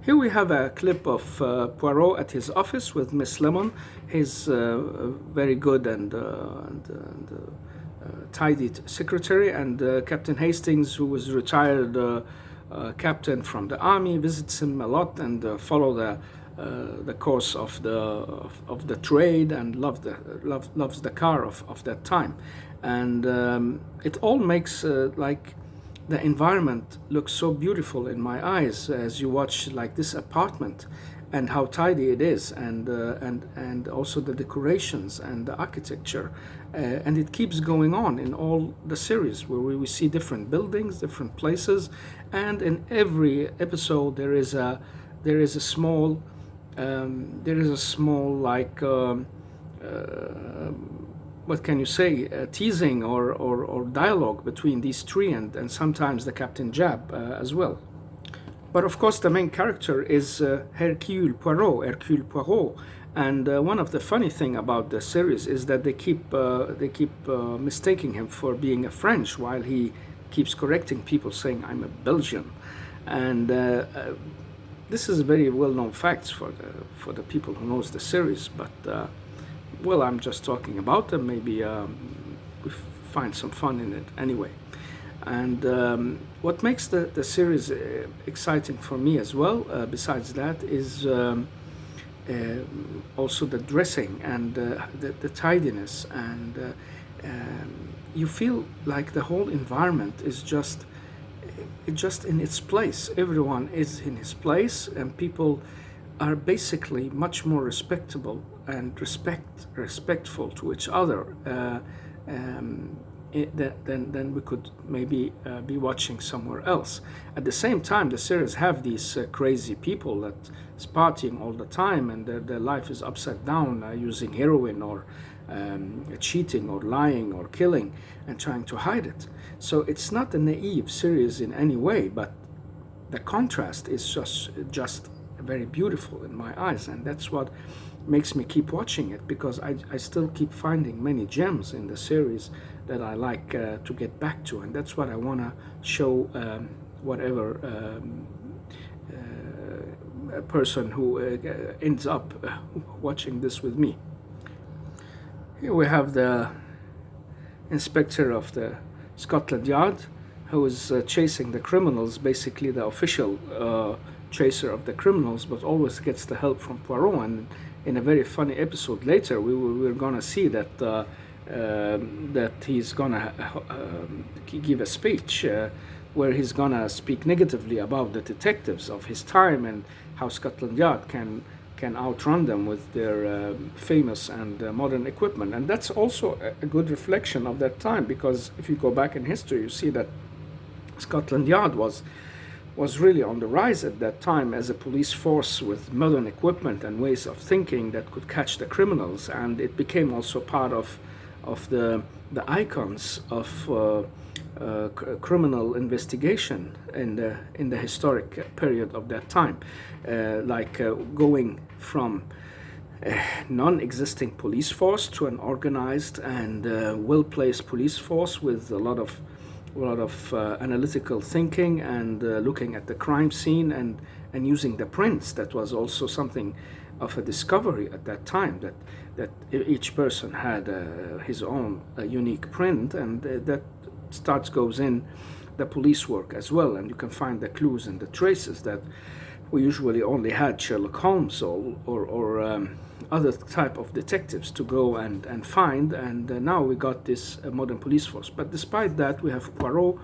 Here we have a clip of Poirot at his office with Miss Lemon, his very good and tidy secretary, and Captain Hastings, who was retired captain from the army, visits him a lot and follow the course of the trade and loves the car of that time, and it all makes like the environment looks so beautiful in my eyes as you watch like this apartment and how tidy it is, and also the decorations and the architecture, and it keeps going on in all the series where we see different buildings, different places, and in every episode there is a small like what can you say, teasing or dialogue between these three, and sometimes the Captain Jab as well. But of course, the main character is Hercule Poirot. And one of the funny thing about the series is that they keep mistaking him for being a French, while he keeps correcting people, saying I'm a Belgian. And this is very well-known facts for the people who knows the series. But well, I'm just talking about them. Maybe we find some fun in it anyway. And what makes the series exciting for me as well, besides that, is also the dressing and the tidiness. And you feel like the whole environment is just in its place. Everyone is in his place, and people are basically much more respectable and respectful to each other than we could maybe be watching somewhere else. At the same time, the series have these crazy people that is partying all the time, and their life is upside down, using heroin or cheating or lying or killing and trying to hide it. So it's not a naive series in any way, but the contrast is just very beautiful in my eyes, and that's what makes me keep watching it, because I still keep finding many gems in the series that I like to get back to, and that's what I want to show whatever a person who ends up watching this with me. Here we have the inspector of the Scotland Yard, who is chasing the criminals, basically the official chaser of the criminals, but always gets the help from Poirot. And in a very funny episode later, we're gonna see that that he's gonna give a speech where he's gonna speak negatively about the detectives of his time and how Scotland Yard can outrun them with their famous and modern equipment. And that's also a good reflection of that time, because if you go back in history, you see that Scotland Yard was really on the rise at that time as a police force with modern equipment and ways of thinking that could catch the criminals, and it became also part of the icons of criminal investigation in the historic period of that time, going from a non-existing police force to an organized and well-placed police force with a lot of analytical thinking and looking at the crime scene and using the prints. That was also something of a discovery at that time, that each person had his own unique print, and that goes in the police work as well, and you can find the clues and the traces that we usually only had Sherlock Holmes or other type of detectives to go and find, and now we got this modern police force. But despite that, we have Poirot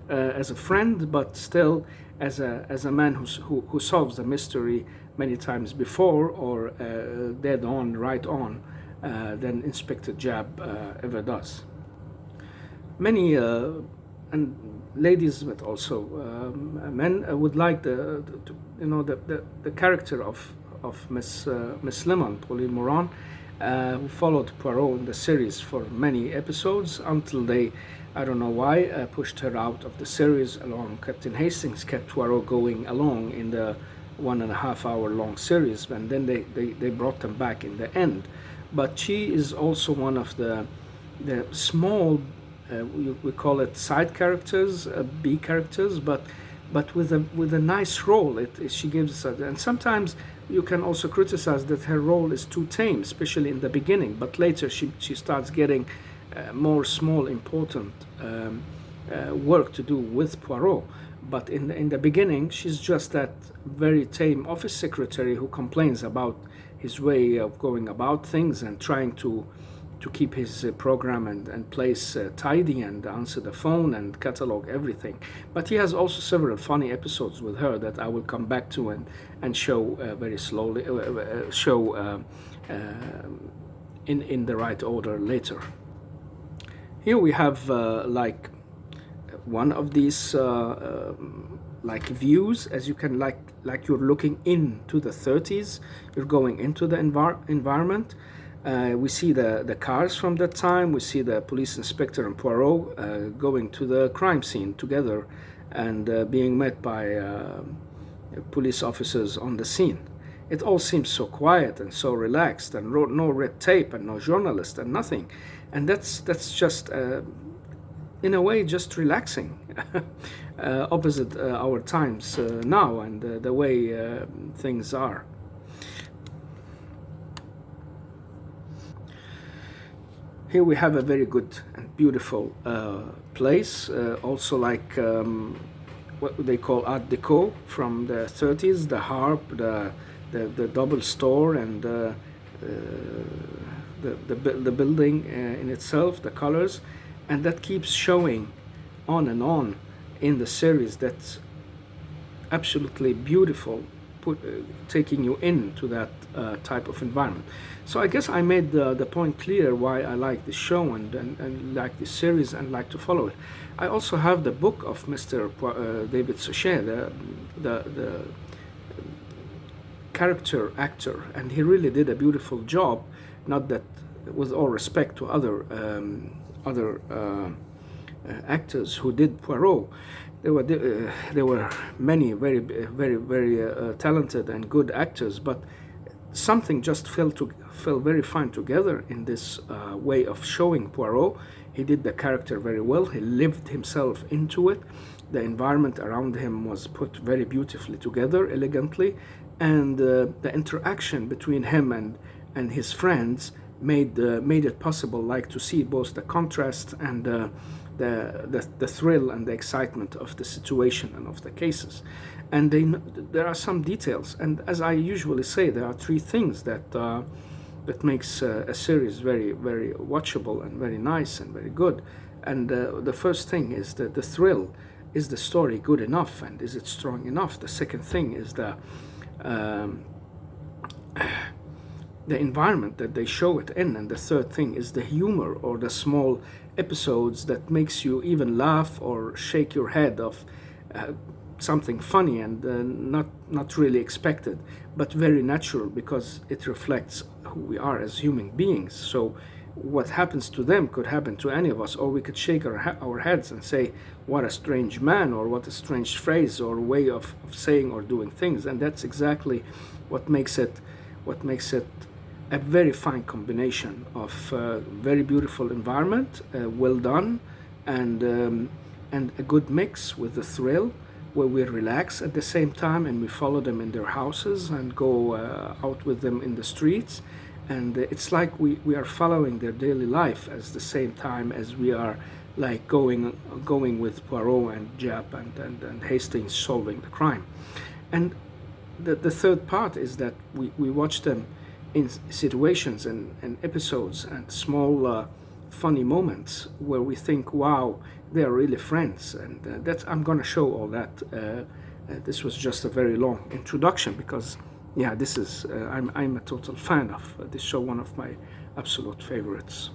as a friend, but still as a man who solves a mystery many times before, or dead on, right on, than Inspector Jab ever does. Many and ladies, but also men, would like the character of Miss Lemon, Pauline Moran, who followed Poirot in the series for many episodes until they, I don't know why, pushed her out of the series along. Captain Hastings kept Poirot going along in the 1.5 hour long series, and then they brought them back in the end. But she is also one of the small, we call it side characters, B characters, but but with a nice role. She gives, and sometimes you can also criticize that her role is too tame, especially in the beginning. But later she starts getting more small, important work to do with Poirot. But in the beginning, she's just that very tame office secretary who complains about his way of going about things and trying to keep his program and place tidy and answer the phone and catalog everything. But he has also several funny episodes with her that I will come back to and show very slowly, show in the right order later. Here we have like one of these like views, as you can like you're looking into the 30s. You're going into the environment. We see the cars from that time. We see the police inspector and Poirot going to the crime scene together and being met by police officers on the scene. It all seems so quiet and so relaxed, and no red tape and no journalist and nothing. And that's just in a way just relaxing, opposite our times now and the way things are. Here we have a very good and beautiful place, also like what they call Art Deco from the 30s, the harp, the double store, and the building in itself, the colors, and that keeps showing on and on in the series. That's absolutely beautiful, taking you into that type of environment. So I guess I made the point clear why I like this show and like this series and like to follow it. I also have the book of Mr. David Suchet, the character actor, and he really did a beautiful job. Not that, with all respect to other actors who did Poirot, there were many very talented and good actors, but something just fell very fine together in this way of showing Poirot. He did the character very well. He lived himself into it. The environment around him was put very beautifully together, elegantly, and the interaction between him and his friends made it possible, like, to see both the contrast and the thrill and the excitement of the situation and of the cases. And there are some details, and as I usually say, there are three things that makes a series very watchable and very nice and very good. And the first thing is that the thrill. Is the story good enough, and is it strong enough? The second thing is the environment that they show it in, and the third thing is the humor, or the small episodes that makes you even laugh or shake your head of something funny and not really expected, but very natural, because it reflects who we are as human beings. So what happens to them could happen to any of us, or we could shake our heads and say, what a strange man, or what a strange phrase or way of saying or doing things. And that's exactly what makes it a very fine combination of very beautiful environment, well done, and a good mix with the thrill, where we relax at the same time and we follow them in their houses and go out with them in the streets. And it's like we are following their daily life at the same time as we are like going with Poirot and Japp and Hastings solving the crime. And the third part is that we watch them in situations and episodes and small funny moments where we think, wow, they're really friends. And that's, I'm gonna show all that. This was just a very long introduction, because yeah, this is I'm a total fan of this show, one of my absolute favorites.